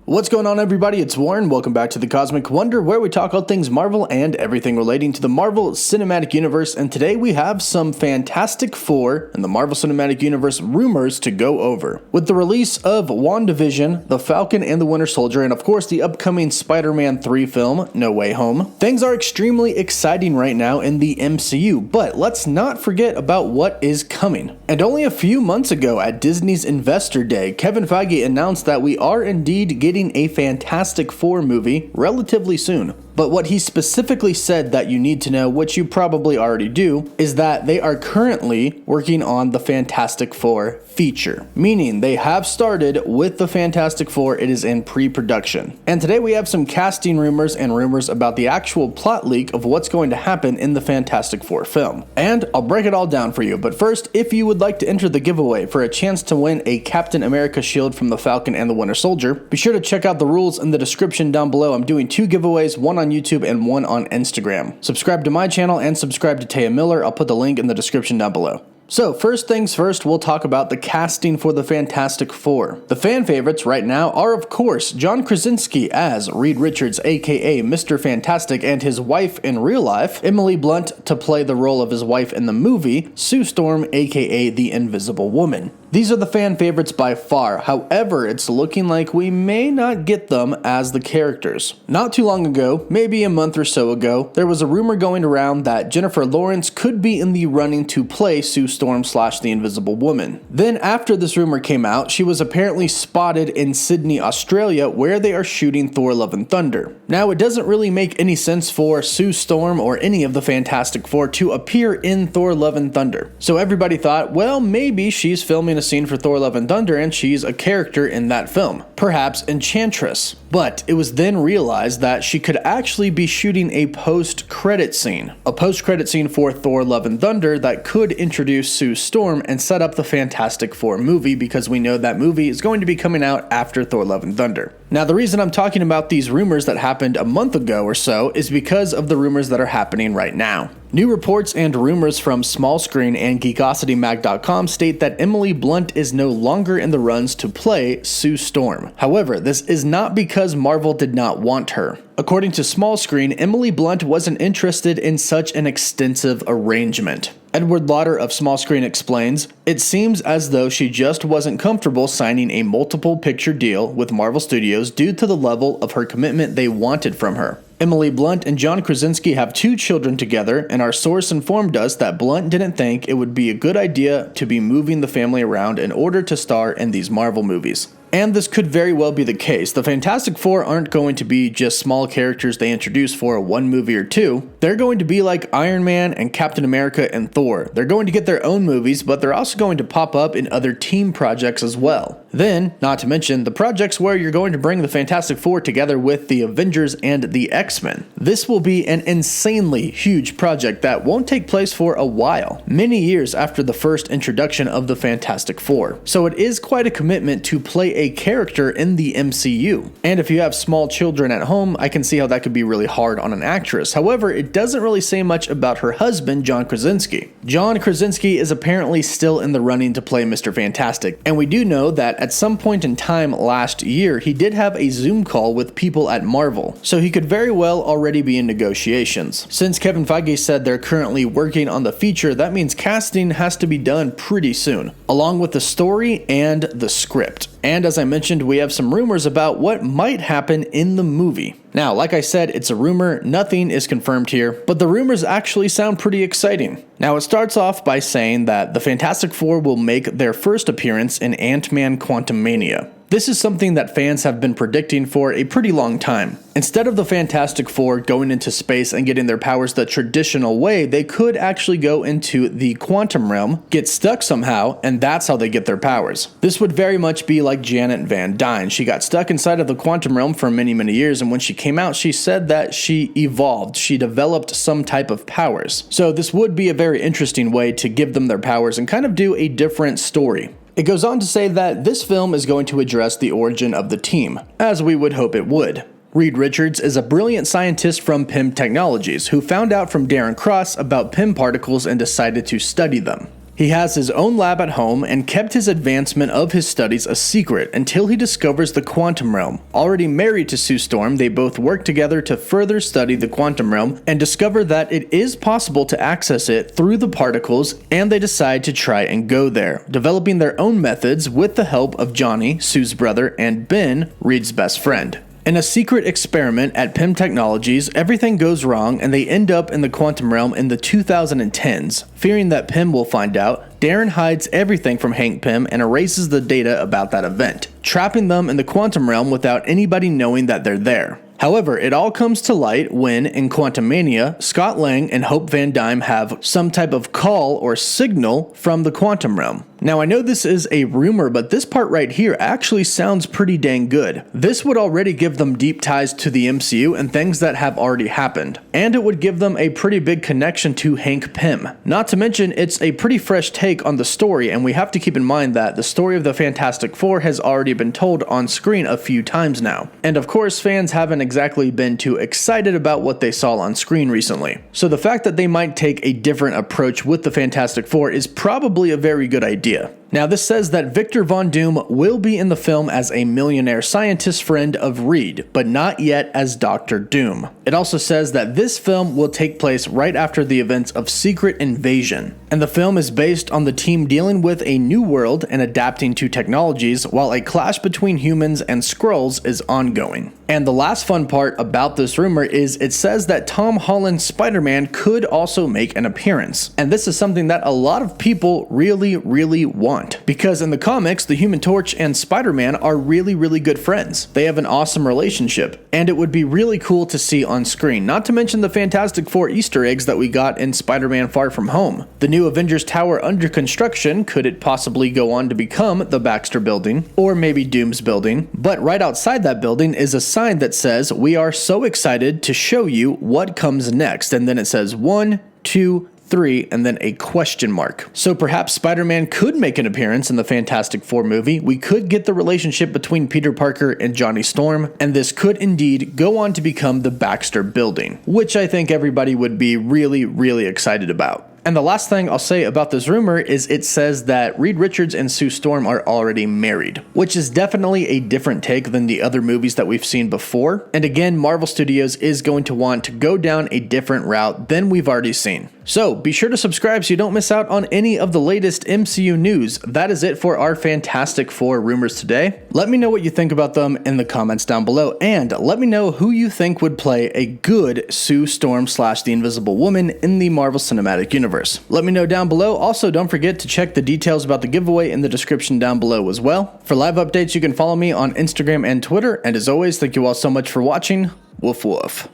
What's going on, everybody? It's Warren. Welcome back to the Cosmic Wonder, where we talk all things Marvel and everything relating to the Marvel Cinematic Universe. And today we have some Fantastic Four and the Marvel Cinematic Universe rumors to go over. With the release of Wandavision, the Falcon and the Winter Soldier, and of course the upcoming Spider-Man 3 film, No Way Home, things are extremely exciting right now in the MCU. But let's not forget about what is coming. And only a few months ago at Disney's Investor Day, Kevin Feige announced that we are indeed getting a Fantastic Four movie relatively soon. But what he specifically said that you need to know, which you probably already do, is that they are currently working on the Fantastic Four feature. Meaning they have started with the Fantastic Four, it is in pre-production. And today we have some casting rumors and rumors about the actual plot leak of what's going to happen in the Fantastic Four film. And I'll break it all down for you, but first, if you would like to enter the giveaway for a chance to win a Captain America shield from the Falcon and the Winter Soldier, be sure to check out the rules in the description down below. I'm doing 2 giveaways, one on YouTube and one on Instagram. Subscribe to my channel and subscribe to Taya Miller. I'll put the link in the description down below. So first things first, we'll talk about the casting for the Fantastic Four. The fan favorites right now are, of course, John Krasinski as Reed Richards, aka Mr. Fantastic, and his wife in real life, Emily Blunt to play the role of his wife in the movie, Sue Storm, aka the Invisible Woman. These are the fan favorites by far. However, it's looking like we may not get them as the characters. Not too long ago, maybe a month or so ago, there was a rumor going around that Jennifer Lawrence could be in the running to play Sue Storm / the Invisible Woman. Then after this rumor came out, she was apparently spotted in Sydney, Australia, where they are shooting Thor Love and Thunder. Now, it doesn't really make any sense for Sue Storm or any of the Fantastic Four to appear in Thor Love and Thunder. So everybody thought, well, maybe she's filming a scene for Thor Love and Thunder and she's a character in that film, perhaps Enchantress. But it was then realized that she could actually be shooting a post-credit scene. A post-credit scene for Thor Love and Thunder that could introduce Sue Storm and set up the Fantastic Four movie, because we know that movie is going to be coming out after Thor Love and Thunder. Now, the reason I'm talking about these rumors that happened a month ago or so is because of the rumors that are happening right now. New reports and rumors from Smallscreen and GeekosityMag.com state that Emily Blunt is no longer in the runs to play Sue Storm. However, this is not because Marvel did not want her. According to Smallscreen, Emily Blunt wasn't interested in such an extensive arrangement. Edward Lauder of Smallscreen explains, "It seems as though she just wasn't comfortable signing a multiple picture deal with Marvel Studios due to the level of her commitment they wanted from her. Emily Blunt and John Krasinski have 2 children together, and our source informed us that Blunt didn't think it would be a good idea to be moving the family around in order to star in these Marvel movies." And this could very well be the case. The Fantastic Four aren't going to be just small characters they introduce for 1 movie or 2. They're going to be like Iron Man and Captain America and Thor. They're going to get their own movies, but they're also going to pop up in other team projects as well. Then, not to mention, the projects where you're going to bring the Fantastic Four together with the Avengers and the X-Men. This will be an insanely huge project that won't take place for a while, many years after the first introduction of the Fantastic Four. So it is quite a commitment to play a character in the MCU. And if you have small children at home, I can see how that could be really hard on an actress. However, it doesn't really say much about her husband, John Krasinski. John Krasinski is apparently still in the running to play Mr. Fantastic, and we do know that at some point in time last year, he did have a Zoom call with people at Marvel, so he could very well already be in negotiations. Since Kevin Feige said they're currently working on the feature, that means casting has to be done pretty soon, along with the story and the script. And as I mentioned, we have some rumors about what might happen in the movie. Now, like I said, it's a rumor, nothing is confirmed here, but the rumors actually sound pretty exciting. Now, it starts off by saying that the Fantastic Four will make their first appearance in Ant-Man Quantumania. This is something that fans have been predicting for a pretty long time. Instead of the Fantastic Four going into space and getting their powers the traditional way, they could actually go into the quantum realm, get stuck somehow, and that's how they get their powers. This would very much be like Janet Van Dyne. She got stuck inside of the quantum realm for many, many years, and when she came out, she said that she evolved. She developed some type of powers. So this would be a very interesting way to give them their powers and kind of do a different story. It goes on to say that this film is going to address the origin of the team, as we would hope it would. Reed Richards is a brilliant scientist from PIM Technologies who found out from Darren Cross about PIM particles and decided to study them. He has his own lab at home and kept his advancement of his studies a secret until he discovers the quantum realm. Already married to Sue Storm, they both work together to further study the quantum realm and discover that it is possible to access it through the particles, and they decide to try and go there, developing their own methods with the help of Johnny, Sue's brother, and Ben, Reed's best friend. In a secret experiment at Pym Technologies, everything goes wrong and they end up in the quantum realm in the 2010s. Fearing that Pym will find out, Darren hides everything from Hank Pym and erases the data about that event, trapping them in the quantum realm without anybody knowing that they're there. However, it all comes to light when, in Quantumania, Scott Lang and Hope Van Dyne have some type of call or signal from the quantum realm. Now, I know this is a rumor, but this part right here actually sounds pretty dang good. This would already give them deep ties to the MCU and things that have already happened. And it would give them a pretty big connection to Hank Pym. Not to mention, it's a pretty fresh take on the story, and we have to keep in mind that the story of the Fantastic Four has already been told on screen a few times now. And of course, fans haven't exactly been too excited about what they saw on screen recently. So the fact that they might take a different approach with the Fantastic Four is probably a very good idea. Now, this says that Victor Von Doom will be in the film as a millionaire scientist friend of Reed, but not yet as Dr. Doom. It also says that this film will take place right after the events of Secret Invasion, and the film is based on the team dealing with a new world and adapting to technologies while a clash between humans and Skrulls is ongoing. And the last fun part about this rumor is it says that Tom Holland's Spider-Man could also make an appearance. And this is something that a lot of people really want. Because in the comics, the Human Torch and Spider-Man are really good friends. They have an awesome relationship. And it would be really cool to see on screen. Not to mention the Fantastic Four Easter eggs that we got in Spider-Man Far From Home. The new Avengers Tower under construction, could it possibly go on to become the Baxter Building? Or maybe Doom's Building? But right outside that building is a sign that says, "We are so excited to show you what comes next." And then it says 1, 2, 3, and then a question mark. So perhaps Spider-Man could make an appearance in the Fantastic Four movie. We could get the relationship between Peter Parker and Johnny Storm, and this could indeed go on to become the Baxter Building, which I think everybody would be really excited about. And the last thing I'll say about this rumor is it says that Reed Richards and Sue Storm are already married, which is definitely a different take than the other movies that we've seen before. And again, Marvel Studios is going to want to go down a different route than we've already seen. So be sure to subscribe so you don't miss out on any of the latest MCU news. That is it for our Fantastic Four rumors today. Let me know what you think about them in the comments down below, and let me know who you think would play a good Sue Storm / the Invisible Woman in the Marvel Cinematic Universe. Let me know down below. Also, don't forget to check the details about the giveaway in the description down below as well. For live updates, you can follow me on Instagram and Twitter, and as always, thank you all so much for watching. Woof woof.